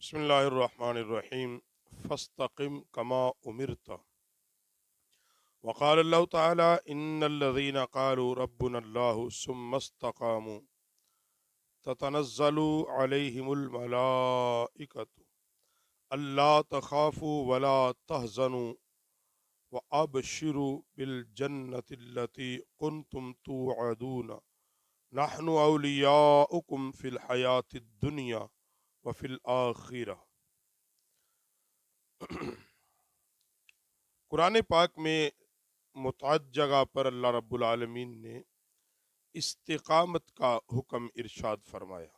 بسم اللہ الرحمن الرحیم فاستقم کما امرت وقال اللہ تعالی ان الذین قالوا ربنا اللہ ثم استقاموا تتنزل علیہم الملائکۃ الا تخافوا ولا تحزنوا وابشروا بالجنة التي كنتم توعدون نحن اولیاؤکم فی الحیاة الدنیا وفی الآخرہ۔ قرآن پاک میں متعدد جگہ پر اللہ رب العالمین نے استقامت کا حکم ارشاد فرمایا۔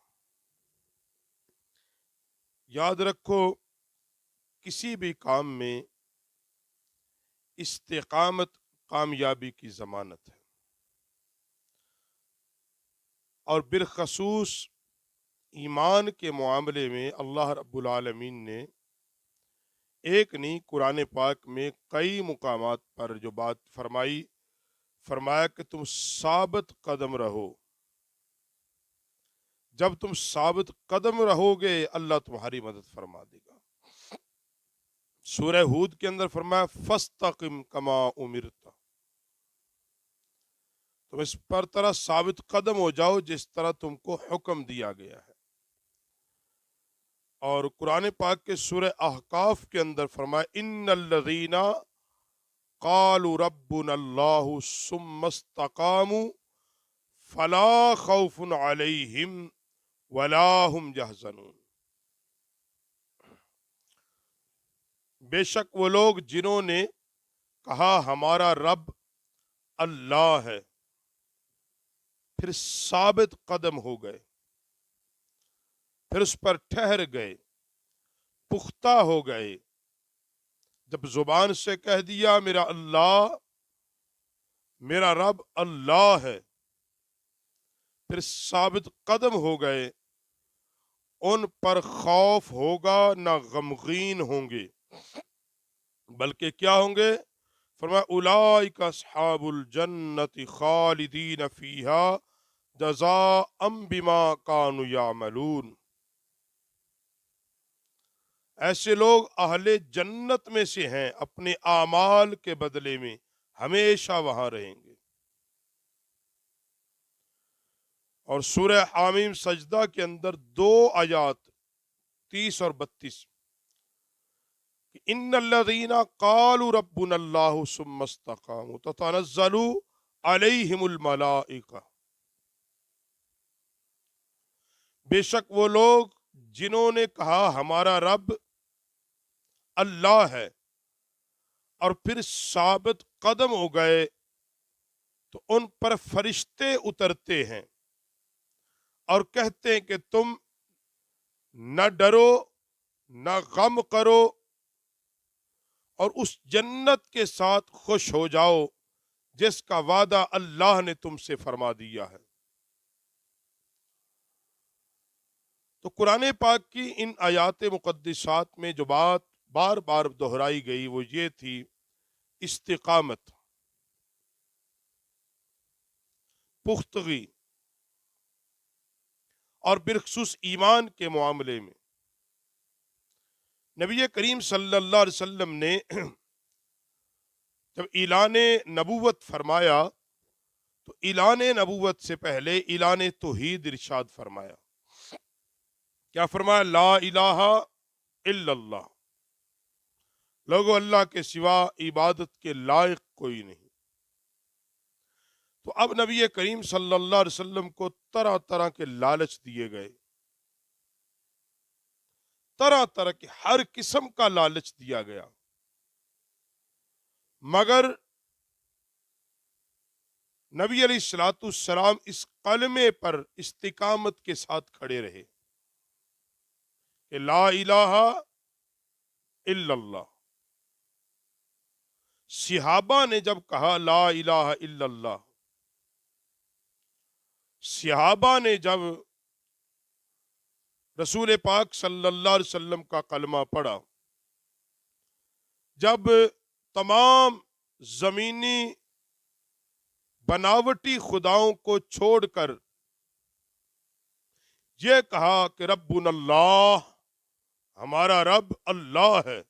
یاد رکھو، کسی بھی کام میں استقامت کامیابی کی ضمانت ہے، اور بالخصوص ایمان کے معاملے میں اللہ رب العالمین نے ایک نہیں قرآن پاک میں کئی مقامات پر جو بات فرمایا کہ تم ثابت قدم رہو۔ جب تم ثابت قدم رہو گے اللہ تمہاری مدد فرما دے گا۔ سورہ ہود کے اندر فرمایا فاستقم کما امرت، تم اس پر طرح ثابت قدم ہو جاؤ جس طرح تم کو حکم دیا گیا ہے۔ اور قرآن پاک کے سورہ احقاف کے اندر فرمایا ان الذین قالوا ربنا اللہ ثم استقاموا فلا خوف علیہم ولا هم يحزنون۔ بے شک وہ لوگ جنہوں نے کہا ہمارا رب اللہ ہے، پھر ثابت قدم ہو گئے، پھر اس پر ٹھہر گئے، پختہ ہو گئے۔ جب زبان سے کہہ دیا میرا اللہ، میرا رب اللہ ہے، پھر ثابت قدم ہو گئے، ان پر خوف ہوگا نہ غمگین ہوں گے، بلکہ کیا ہوں گے؟ فرمایا اولئک اصحاب الجنت خالدین فیہا جزاء بما کانوا یعملون۔ ایسے لوگ اہل جنت میں سے ہیں، اپنے اعمال کے بدلے میں ہمیشہ وہاں رہیں گے۔ اور سورہ حامیم سجدہ کے اندر 2 آیات 30 اور 32 ان الذین قالوا ربنا اللہ ثم استقاموا تتنزل علیہم الملائکہ، بے شک وہ لوگ جنہوں نے کہا ہمارا رب اللہ ہے اور پھر ثابت قدم ہو گئے، تو ان پر فرشتے اترتے ہیں اور کہتے ہیں کہ تم نہ ڈرو نہ غم کرو، اور اس جنت کے ساتھ خوش ہو جاؤ جس کا وعدہ اللہ نے تم سے فرما دیا ہے۔ تو قرآن پاک کی ان آیات مقدسات میں جو بات بار بار دہرائی گئی وہ یہ تھی استقامت، پختگی، اور بالخصوص ایمان کے معاملے میں نبی کریم صلی اللہ علیہ وسلم نے جب اعلان نبوت فرمایا تو اعلان نبوت سے پہلے اعلان توحید ارشاد فرمایا۔ کیا فرمایا؟ لا الہ الا اللہ، لوگو اللہ کے سوا عبادت کے لائق کوئی نہیں۔ تو اب نبی کریم صلی اللہ علیہ وسلم کو طرح طرح کے لالچ دیے گئے، طرح طرح کے ہر قسم کا لالچ دیا گیا، مگر نبی علیہ الصلوۃ والسلام اس کلمے پر استقامت کے ساتھ کھڑے رہے کہ لا الہ الا اللہ۔ صحابہ نے جب کہا لا الہ الا اللہ، صحابہ نے جب رسول پاک صلی اللہ علیہ وسلم کا کلمہ پڑھا، جب تمام زمینی بناوٹی خداؤں کو چھوڑ کر یہ کہا کہ ربنا اللہ، ہمارا رب اللہ ہے،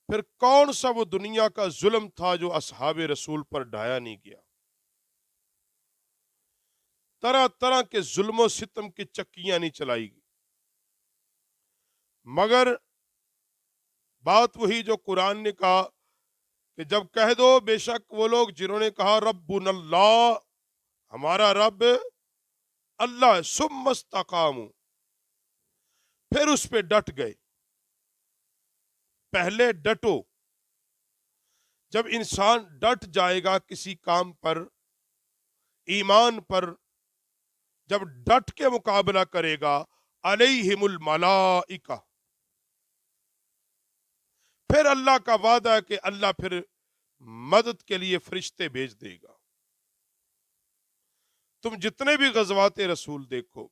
پھر کون سا وہ دنیا کا ظلم تھا جو اصحاب رسول پر ڈھایا نہیں گیا؟ طرح طرح کے ظلم و ستم کی چکیاں نہیں چلائی گی، مگر بات وہی جو قرآن نے کہا کہ جب کہہ دو بے شک وہ لوگ جنہوں نے کہا ربنا اللہ، ہمارا رب اللہ ہے، ثم استقاموا، پھر اس پہ ڈٹ گئے۔ پہلے ڈٹو، جب انسان ڈٹ جائے گا کسی کام پر، ایمان پر، جب ڈٹ کے مقابلہ کرے گا، علیہم الملائکہ، پھر اللہ کا وعدہ ہے کہ اللہ پھر مدد کے لیے فرشتے بھیج دے گا۔ تم جتنے بھی غزوات رسول دیکھو،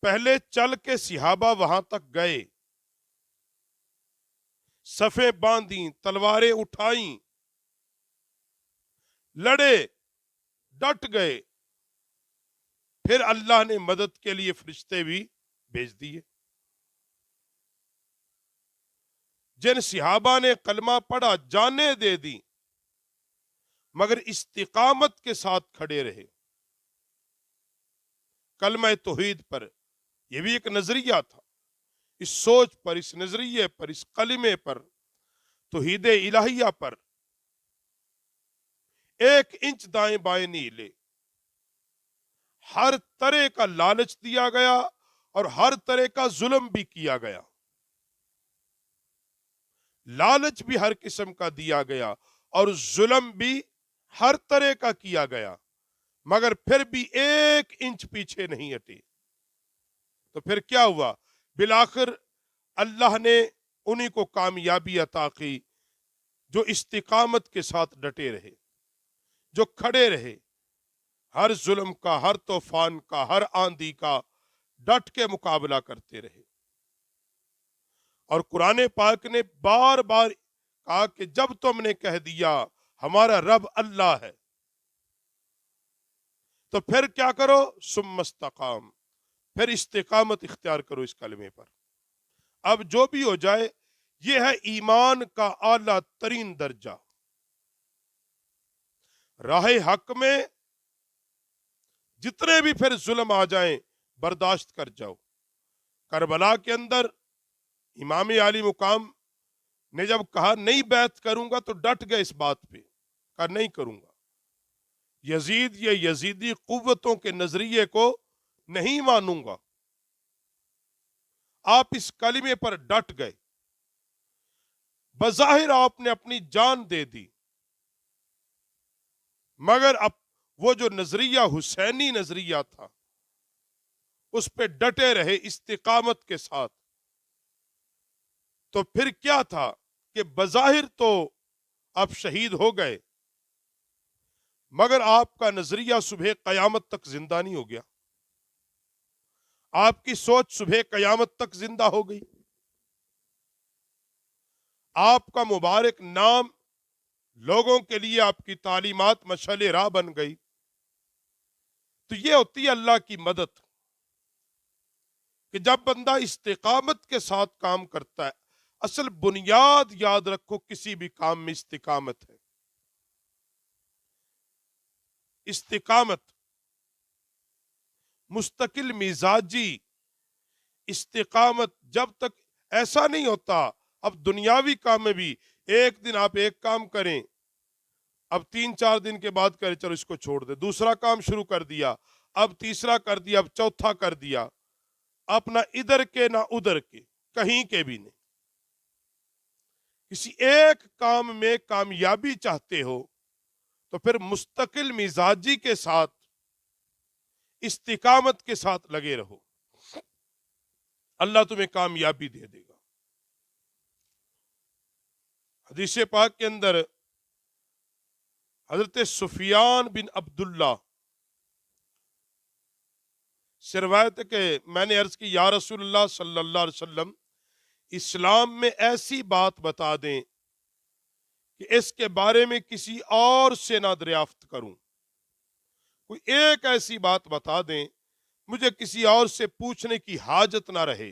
پہلے چل کے صحابہ وہاں تک گئے، صفیں باندھیں، تلواریں اٹھائیں، لڑے، ڈٹ گئے، پھر اللہ نے مدد کے لیے فرشتے بھی بھیج دیے۔ جن صحابہ نے کلمہ پڑھا، جانیں دے دی، مگر استقامت کے ساتھ کھڑے رہے کلمہ توحید پر۔ یہ بھی ایک نظریہ تھا، اس سوچ پر، اس نظریے پر، اس کلمے پر، توحید الہیہ پر ایک انچ دائیں بائیں نہیں ہلے۔ ہر طرح کا لالچ دیا گیا اور ہر طرح کا ظلم بھی کیا گیا، لالچ بھی ہر قسم کا دیا گیا اور ظلم بھی ہر طرح کا کیا گیا، مگر پھر بھی ایک انچ پیچھے نہیں ہٹے۔ تو پھر کیا ہوا؟ بالآخر اللہ نے انہی کو کامیابی عطا کی جو استقامت کے ساتھ ڈٹے رہے، جو کھڑے رہے، ہر ظلم کا، ہر طوفان کا، ہر آندھی کا ڈٹ کے مقابلہ کرتے رہے۔ اور قرآن پاک نے بار بار کہا کہ جب تم نے کہہ دیا ہمارا رب اللہ ہے، تو پھر کیا کرو؟ ثم استقام، پھر استقامت اختیار کرو اس کلمے پر۔ اب جو بھی ہو جائے، یہ ہے ایمان کا اعلیٰ ترین درجہ۔ راہ حق میں جتنے بھی پھر ظلم آ جائیں، برداشت کر جاؤ۔ کربلا کے اندر امام علی مقام نے جب کہا نہیں بیعت کروں گا، تو ڈٹ گئے اس بات پہ، کہا نہیں کروں گا۔ یزید یہ یزیدی قوتوں کے نظریے کو نہیں مانوں گا۔ آپ اس کلمے پر ڈٹ گئے، بظاہر آپ نے اپنی جان دے دی، مگر اب وہ جو نظریہ حسینی نظریہ تھا، اس پہ ڈٹے رہے استقامت کے ساتھ۔ تو پھر کیا تھا کہ بظاہر تو آپ شہید ہو گئے، مگر آپ کا نظریہ صبح قیامت تک زندہ نہیں ہو گیا، آپ کی سوچ صبح قیامت تک زندہ ہو گئی، آپ کا مبارک نام لوگوں کے لیے، آپ کی تعلیمات مشعل راہ بن گئی۔ تو یہ ہوتی ہے اللہ کی مدد، کہ جب بندہ استقامت کے ساتھ کام کرتا ہے۔ اصل بنیاد یاد رکھو، کسی بھی کام میں استقامت ہے۔ استقامت، مستقل مزاجی استقامت، جب تک ایسا نہیں ہوتا۔ اب دنیاوی کام میں بھی ایک دن آپ ایک کام کریں، اب 3-4 دن کے بعد کریں چلو اس کو چھوڑ دیں، دوسرا کام شروع کر دیا، اب تیسرا کر دیا، اب چوتھا کر دیا، اپنا ادھر کے نہ ادھر کے، کہیں کے بھی نہیں۔ کسی ایک کام میں کامیابی چاہتے ہو تو پھر مستقل مزاجی کے ساتھ، استقامت کے ساتھ لگے رہو، اللہ تمہیں کامیابی دے دے گا۔ حدیث پاک کے اندر حضرت سفیان بن عبداللہ سے روایت ہے کہ میں نے عرض کی یا رسول اللہ صلی اللہ علیہ وسلم، اسلام میں ایسی بات بتا دیں کہ اس کے بارے میں کسی اور سے نہ دریافت کروں، کوئی ایک ایسی بات بتا دیں مجھے کسی اور سے پوچھنے کی حاجت نہ رہے۔